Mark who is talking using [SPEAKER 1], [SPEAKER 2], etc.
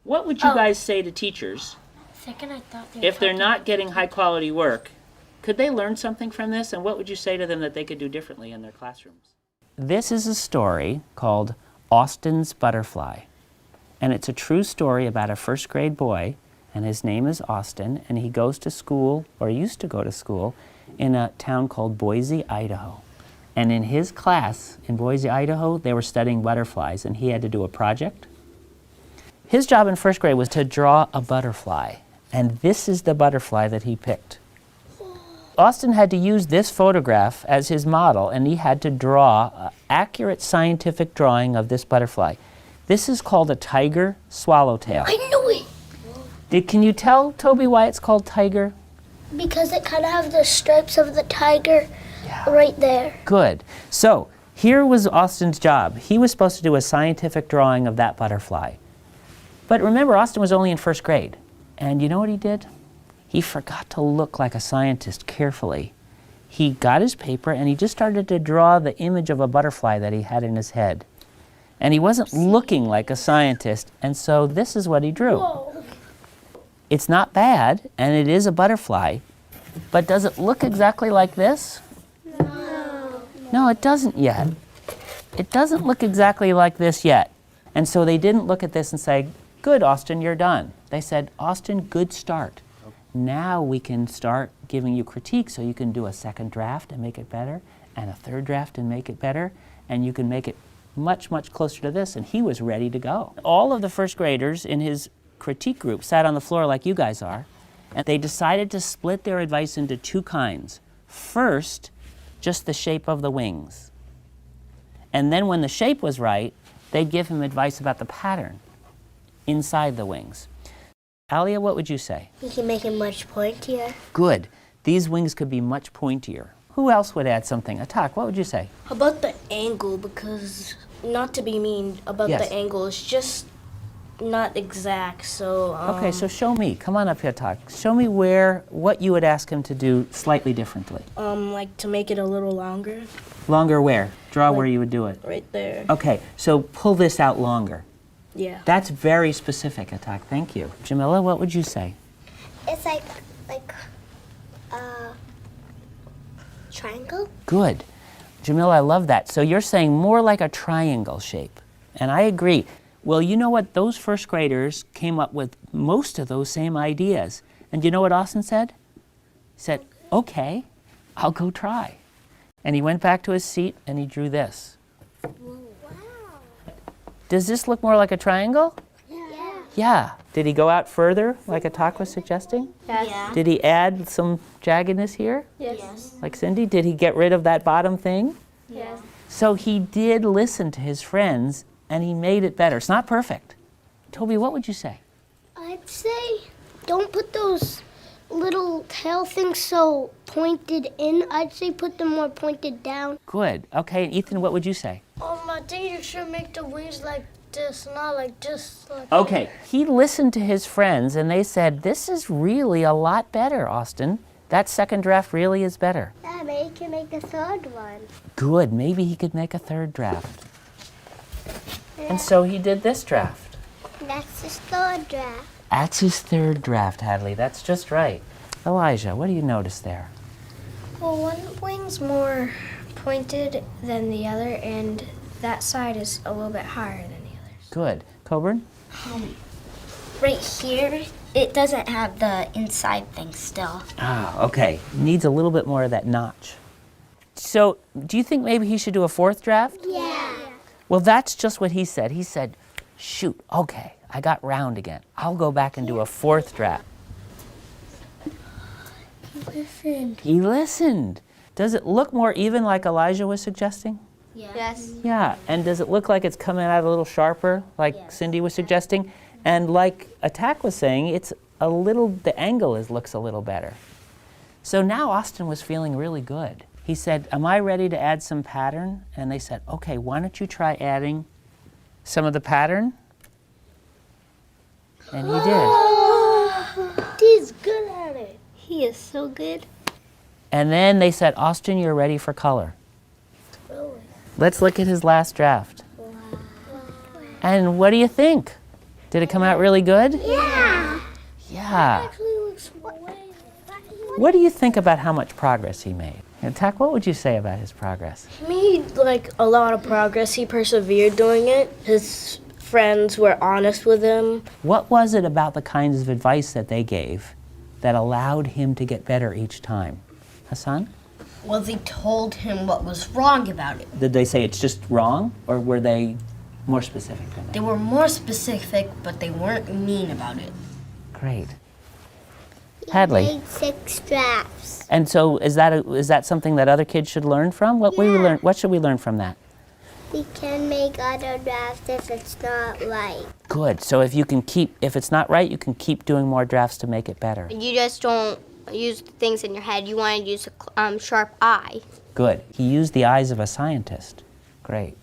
[SPEAKER 1] What would you guys say to teachers
[SPEAKER 2] Second, I thought
[SPEAKER 1] if they're not getting high quality work? Could they learn something from this, and what would you say to them that they could do differently in their classrooms? This is a story called Austin's Butterfly, and it's a true story about a first grade boy, and his name is Austin, and he goes to school, or used to go to school, in a town called Boise, Idaho. And in his class in Boise, Idaho, they were studying butterflies, and he had to do a project. His job in first grade was to draw a butterfly, and this is the butterfly that he picked. Austin had to use this photograph as his model, and he had to draw an accurate scientific drawing of this butterfly. This is called a tiger swallowtail.
[SPEAKER 2] I knew it!
[SPEAKER 1] Can you tell, Toby, why it's called tiger?
[SPEAKER 2] Because it kind of has the stripes of the tiger right there.
[SPEAKER 1] Good. So here was Austin's job. He was supposed to do a scientific drawing of that butterfly. But remember, Austin was only in first grade. And you know what he did? He forgot to look like a scientist carefully. He got his paper and he just started to draw the image of a butterfly that he had in his head. And he wasn't looking like a scientist, and so this is what he drew.
[SPEAKER 2] Whoa.
[SPEAKER 1] It's not bad, and it is a butterfly, but does it look exactly like this?
[SPEAKER 2] No.
[SPEAKER 1] No, it doesn't yet. It doesn't look exactly like this yet. And so they didn't look at this and say, "Good, Austin, you're done." They said, "Austin, good start. Now we can start giving you critique so you can do a second draft and make it better, and a third draft and make it better, and you can make it much, much closer to this." And he was ready to go. All of the first graders in his critique group sat on the floor like you guys are, and they decided to split their advice into two kinds. First, just the shape of the wings. And then when the shape was right, they'd give him advice about the pattern inside the wings. Alia, what would you say?
[SPEAKER 2] You can make it much pointier.
[SPEAKER 1] Good. These wings could be much pointier. Who else would add something? Atak, what would you say?
[SPEAKER 3] How about the angle? Because, not to be mean about
[SPEAKER 1] Yes.
[SPEAKER 3] the angle, it's just not exact, so...
[SPEAKER 1] Okay, so show me. Come on up here, Atak. Show me what you would ask him to do slightly differently.
[SPEAKER 3] like to make it a little longer,
[SPEAKER 1] Longer where? Draw where you would do it.
[SPEAKER 3] right there.
[SPEAKER 1] Okay, so pull this out longer.
[SPEAKER 3] Yeah.
[SPEAKER 1] That's very specific, Atak. Thank you. Jamila, what would you say?
[SPEAKER 2] It's like triangle.
[SPEAKER 1] Good. Jamila, I love that. So you're saying more like a triangle shape. And I agree. Well, you know what? Those first graders came up with most of those same ideas. And you know what Austin said? He said, "Okay, I'll go try." And he went back to his seat and he drew this. Does this look more like a triangle?
[SPEAKER 2] Yeah.
[SPEAKER 1] Yeah. Did he go out further, like Atak was suggesting?
[SPEAKER 3] Yes.
[SPEAKER 1] Did he add some jaggedness here,
[SPEAKER 3] Yes.
[SPEAKER 1] like Cindy? Did he get rid of that bottom thing?
[SPEAKER 3] Yes.
[SPEAKER 1] So he did listen to his friends, and he made it better. It's not perfect. Toby, what would you say?
[SPEAKER 2] I'd say don't put those little tail things so pointed in. I'd say put them more pointed down.
[SPEAKER 1] Good. Okay, and Ethan, what would you say?
[SPEAKER 2] I think you should make the wings like this, not like this.
[SPEAKER 1] Okay, he listened to his friends, and they said, "This is really a lot better, Austin. That second draft really is better."
[SPEAKER 2] Yeah, maybe you can make a third one.
[SPEAKER 1] Good. Maybe he could make a third draft. And so he did this draft.
[SPEAKER 2] That's his third draft.
[SPEAKER 1] That's his third draft, Hadley. That's just right. Elijah, what do you notice there?
[SPEAKER 4] Well, one wing's more pointed than the other, and that side is a little bit higher than the others.
[SPEAKER 1] Good. Coburn?
[SPEAKER 4] Right here, it doesn't have the inside thing still.
[SPEAKER 1] Ah, okay. Needs a little bit more of that notch. So, do you think maybe he should do a fourth draft?
[SPEAKER 2] Yeah.
[SPEAKER 1] Well, that's just what he said. He said, "Shoot, okay, I got round again. I'll go back and do a fourth draft."
[SPEAKER 2] Listen.
[SPEAKER 1] He listened. Does it look more even like Elijah was suggesting?
[SPEAKER 4] Yes.
[SPEAKER 1] Yeah, and does it look like it's coming out a little sharper, like Cindy was suggesting? And like Attack was saying, the angle looks a little better. So now Austin was feeling really good. He said, "Am I ready to add some pattern?" And they said, "Okay, why don't you try adding some of the pattern?" And he did.
[SPEAKER 2] He's good at it.
[SPEAKER 4] He is so good.
[SPEAKER 1] And then they said, "Austin, you're ready for color." Let's look at his last draft. And what do you think? Did it come out really good?
[SPEAKER 2] Yeah.
[SPEAKER 1] Yeah.
[SPEAKER 2] Actually looks way.
[SPEAKER 1] What do you think about how much progress he made? And Tak, what would you say about his progress?
[SPEAKER 3] He made like a lot of progress. He persevered doing it. His friends were honest with him.
[SPEAKER 1] What was it about the kinds of advice that they gave that allowed him to get better each time? Hassan?
[SPEAKER 5] Well, they told him what was wrong about it.
[SPEAKER 1] Did they say it's just wrong, or were they more specific than that?
[SPEAKER 5] They were more specific, but they weren't mean about it.
[SPEAKER 1] Great. Hadley.
[SPEAKER 2] Made 6 drafts.
[SPEAKER 1] And so is that something that other kids should learn from? What should we learn from that?
[SPEAKER 2] We can make other drafts if it's not right.
[SPEAKER 1] Good. So if it's not right, you can keep doing more drafts to make it better.
[SPEAKER 6] You just don't use things in your head. You want to use a sharp eye.
[SPEAKER 1] Good. He used the eyes of a scientist. Great.